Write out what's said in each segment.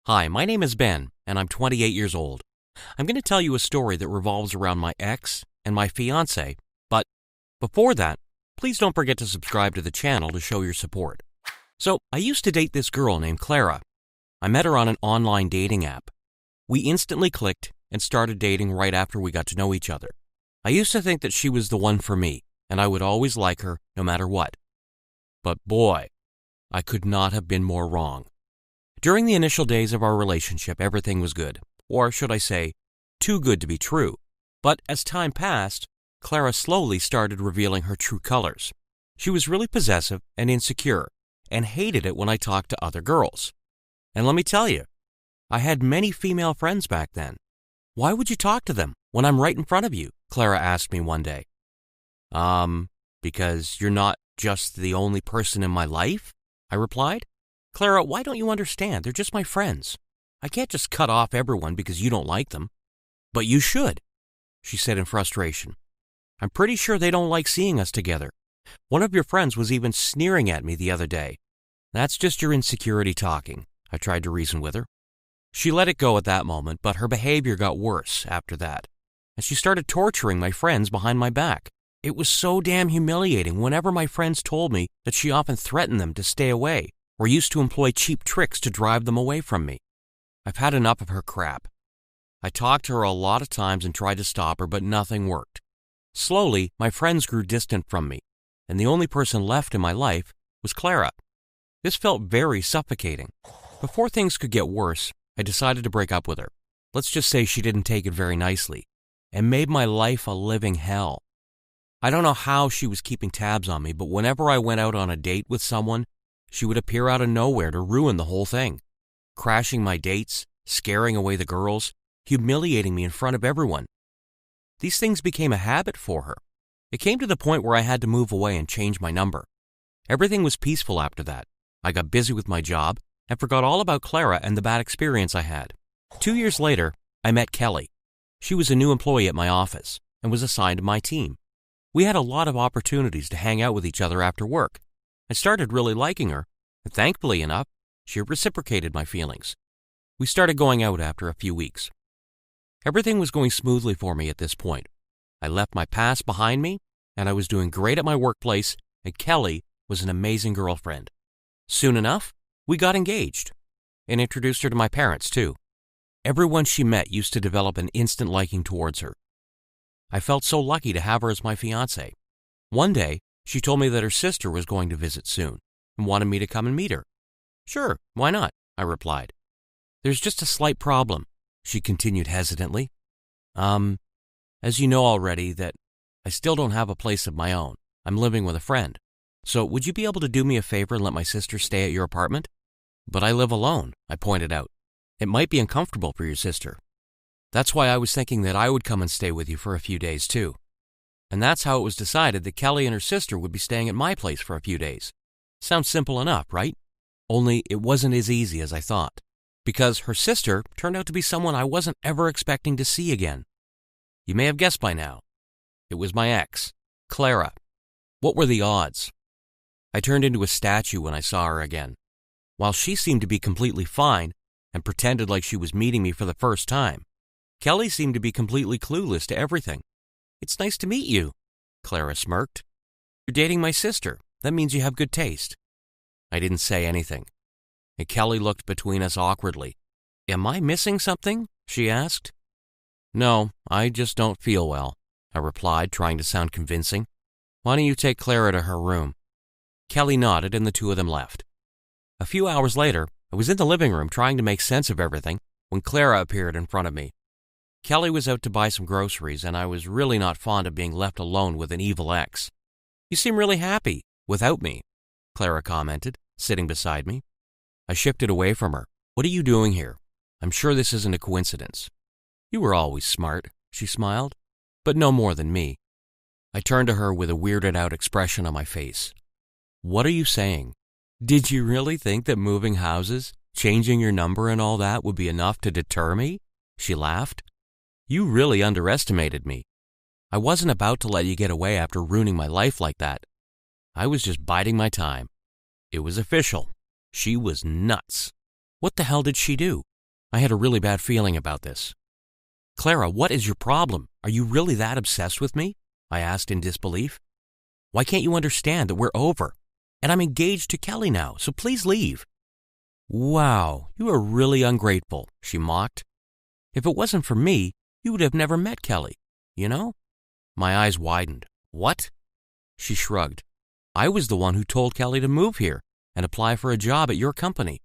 Hi, my name is Ben, and I'm 28 years old. I'm going to tell you a story that revolves around my ex and my fiancé, but before that, please don't forget to subscribe to the channel to show your support. So, I used to date this girl named Clara. I met her on an online dating app. We instantly clicked and started dating right after we got to know each other. I used to think that she was the one for me, and I would always like her no matter what. But boy, I could not have been more wrong. During the initial days of our relationship, everything was good, or should I say, too good to be true. But as time passed, Clara slowly started revealing her true colors. She was really possessive and insecure, and hated it when I talked to other girls. And let me tell you, I had many female friends back then. "Why would you talk to them when I'm right in front of you?" Clara asked me one day. Because you're not just the only person in my life?" I replied. "Clara, why don't you understand? They're just my friends. I can't just cut off everyone because you don't like them." "But you should," she said in frustration. "I'm pretty sure they don't like seeing us together. One of your friends was even sneering at me the other day." "That's just your insecurity talking," I tried to reason with her. She let it go at that moment, but her behavior got worse after that, and she started torturing my friends behind my back. It was so damn humiliating whenever my friends told me that she often threatened them to stay away or used to employ cheap tricks to drive them away from me. I've had enough of her crap. I talked to her a lot of times and tried to stop her, but nothing worked. Slowly, my friends grew distant from me, and the only person left in my life was Clara. This felt very suffocating. Before things could get worse, I decided to break up with her. Let's just say she didn't take it very nicely, and made my life a living hell. I don't know how she was keeping tabs on me, but whenever I went out on a date with someone, she would appear out of nowhere to ruin the whole thing, crashing my dates, scaring away the girls, humiliating me in front of everyone. These things became a habit for her. It came to the point where I had to move away and change my number. Everything was peaceful after that. I got busy with my job and forgot all about Clara and the bad experience I had. 2 years later, I met Kelly. She was a new employee at my office and was assigned to my team. We had a lot of opportunities to hang out with each other after work. I started really liking her, and thankfully enough, she reciprocated my feelings. We started going out after a few weeks. Everything was going smoothly for me at this point. I left my past behind me, and I was doing great at my workplace, and Kelly was an amazing girlfriend. Soon enough, we got engaged, and introduced her to my parents too. Everyone she met used to develop an instant liking towards her. I felt so lucky to have her as my fiancé. One day, she told me that her sister was going to visit soon and wanted me to come and meet her. "Sure, why not?" I replied. "There's just a slight problem," she continued hesitantly. As you know already, that I still don't have a place of my own. I'm living with a friend. So would you be able to do me a favor and let my sister stay at your apartment?" "But I live alone," I pointed out. "It might be uncomfortable for your sister." "That's why I was thinking that I would come and stay with you for a few days too." And that's how it was decided that Kelly and her sister would be staying at my place for a few days. Sounds simple enough, right? Only it wasn't as easy as I thought, because her sister turned out to be someone I wasn't ever expecting to see again. You may have guessed by now. It was my ex, Clara. What were the odds? I turned into a statue when I saw her again. While she seemed to be completely fine and pretended like she was meeting me for the first time, Kelly seemed to be completely clueless to everything. "It's nice to meet you," Clara smirked. "You're dating my sister. That means you have good taste." I didn't say anything, and Kelly looked between us awkwardly. "Am I missing something?" she asked. "No, I just don't feel well," I replied, trying to sound convincing. "Why don't you take Clara to her room?" Kelly nodded, and the two of them left. A few hours later, I was in the living room trying to make sense of everything when Clara appeared in front of me. Kelly was out to buy some groceries, and I was really not fond of being left alone with an evil ex. "You seem really happy without me," Clara commented, sitting beside me. I shifted away from her. "What are you doing here? I'm sure this isn't a coincidence." "You were always smart," she smiled, "but no more than me." I turned to her with a weirded out expression on my face. "What are you saying? Did you really think that moving houses, changing your number and all that would be enough to deter me?" She laughed. "You really underestimated me. I wasn't about to let you get away after ruining my life like that. I was just biding my time." It was official. She was nuts. What the hell did she do? I had a really bad feeling about this. Clara, what is your problem? Are you really that obsessed with me? I asked in disbelief. Why can't you understand that we're over? And I'm engaged to Kelly now, so please leave. Wow, you are really ungrateful, she mocked. If it wasn't for me, you would have never met Kelly, you know? My eyes widened. What? She shrugged. I was the one who told Kelly to move here and apply for a job at your company.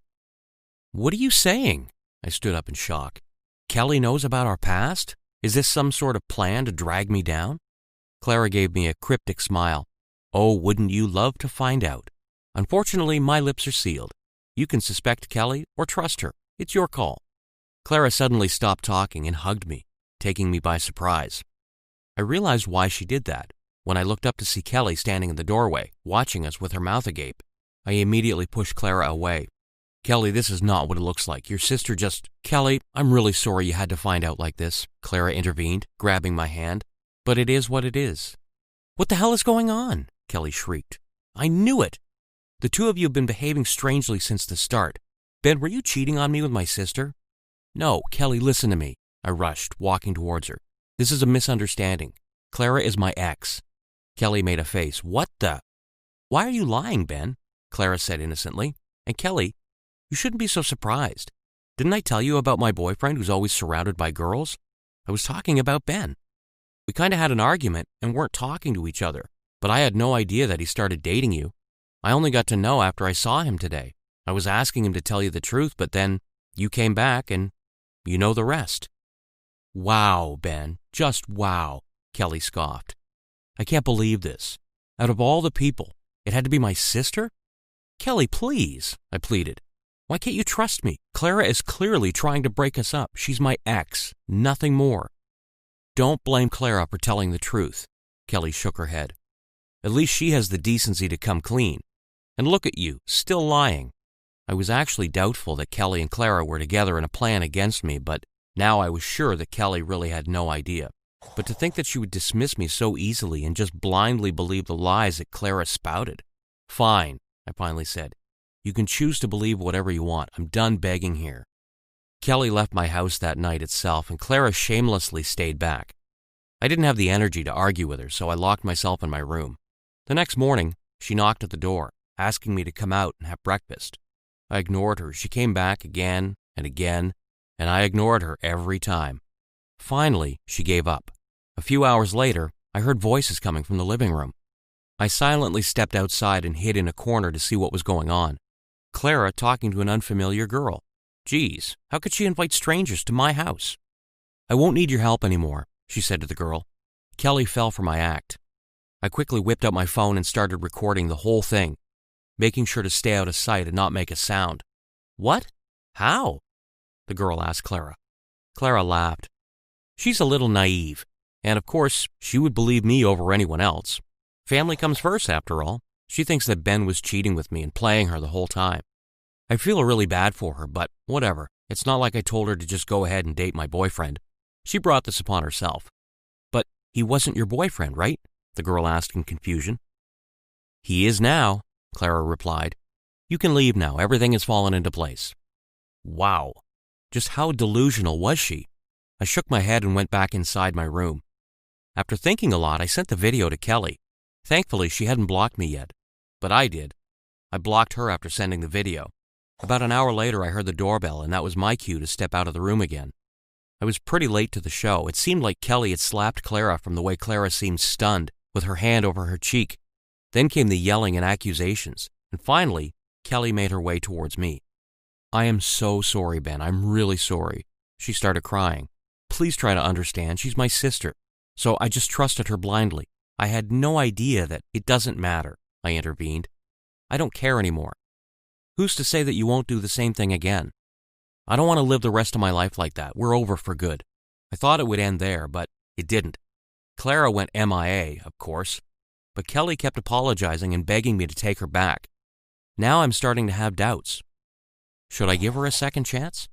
What are you saying? I stood up in shock. Kelly knows about our past? Is this some sort of plan to drag me down? Clara gave me a cryptic smile. Oh, wouldn't you love to find out? Unfortunately, my lips are sealed. You can suspect Kelly or trust her. It's your call. Clara suddenly stopped talking and hugged me, taking me by surprise. I realized why she did that when I looked up to see Kelly standing in the doorway, watching us with her mouth agape. I immediately pushed Clara away. Kelly, this is not what it looks like. Your sister just... Kelly, I'm really sorry you had to find out like this, Clara intervened, grabbing my hand. But it is what it is. What the hell is going on? Kelly shrieked. I knew it. The two of you have been behaving strangely since the start. Ben, were you cheating on me with my sister? No, Kelly, listen to me. I rushed, walking towards her. This is a misunderstanding. Clara is my ex. Kelly made a face. What the? Why are you lying, Ben? Clara said innocently. And Kelly, you shouldn't be so surprised. Didn't I tell you about my boyfriend who's always surrounded by girls? I was talking about Ben. We kind of had an argument and weren't talking to each other, but I had no idea that he started dating you. I only got to know after I saw him today. I was asking him to tell you the truth, but then you came back and you know the rest. Wow, Ben, just wow, Kelly scoffed. I can't believe this. Out of all the people, it had to be my sister? Kelly, please, I pleaded. Why can't you trust me? Clara is clearly trying to break us up. She's my ex, nothing more. Don't blame Clara for telling the truth. Kelly shook her head. At least she has the decency to come clean. And look at you, still lying. I was actually doubtful that Kelly and Clara were together in a plan against me, but now I was sure that Kelly really had no idea. But to think that she would dismiss me so easily and just blindly believe the lies that Clara spouted. Fine, I finally said. You can choose to believe whatever you want. I'm done begging here. Kelly left my house that night itself, and Clara shamelessly stayed back. I didn't have the energy to argue with her, so I locked myself in my room. The next morning, she knocked at the door, asking me to come out and have breakfast. I ignored her. She came back again and again, and I ignored her every time. Finally, she gave up. A few hours later, I heard voices coming from the living room. I silently stepped outside and hid in a corner to see what was going on. Clara talking to an unfamiliar girl. Geez, how could she invite strangers to my house? I won't need your help anymore, she said to the girl. Kelly fell for my act. I quickly whipped out my phone and started recording the whole thing, making sure to stay out of sight and not make a sound. What? How? The girl asked Clara. Clara laughed. She's a little naive, and of course, she would believe me over anyone else. Family comes first, after all. She thinks that Ben was cheating with me and playing her the whole time. I feel really bad for her, but whatever. It's not like I told her to just go ahead and date my boyfriend. She brought this upon herself. But he wasn't your boyfriend, right? The girl asked in confusion. He is now, Clara replied. You can leave now. Everything has fallen into place. Wow. Just how delusional was she? I shook my head and went back inside my room. After thinking a lot, I sent the video to Kelly. Thankfully, she hadn't blocked me yet, but I did. I blocked her after sending the video. About an hour later, I heard the doorbell, and that was my cue to step out of the room again. I was pretty late to the show. It seemed like Kelly had slapped Clara from the way Clara seemed stunned, with her hand over her cheek. Then came the yelling and accusations, and finally, Kelly made her way towards me. I am so sorry, Ben. I'm really sorry. She started crying. Please try to understand. She's my sister. So I just trusted her blindly. I had no idea that it doesn't matter, I intervened. I don't care anymore. Who's to say that you won't do the same thing again? I don't want to live the rest of my life like that. We're over for good. I thought it would end there, but it didn't. Clara went MIA, of course, but Kelly kept apologizing and begging me to take her back. Now I'm starting to have doubts. Should I give her a second chance?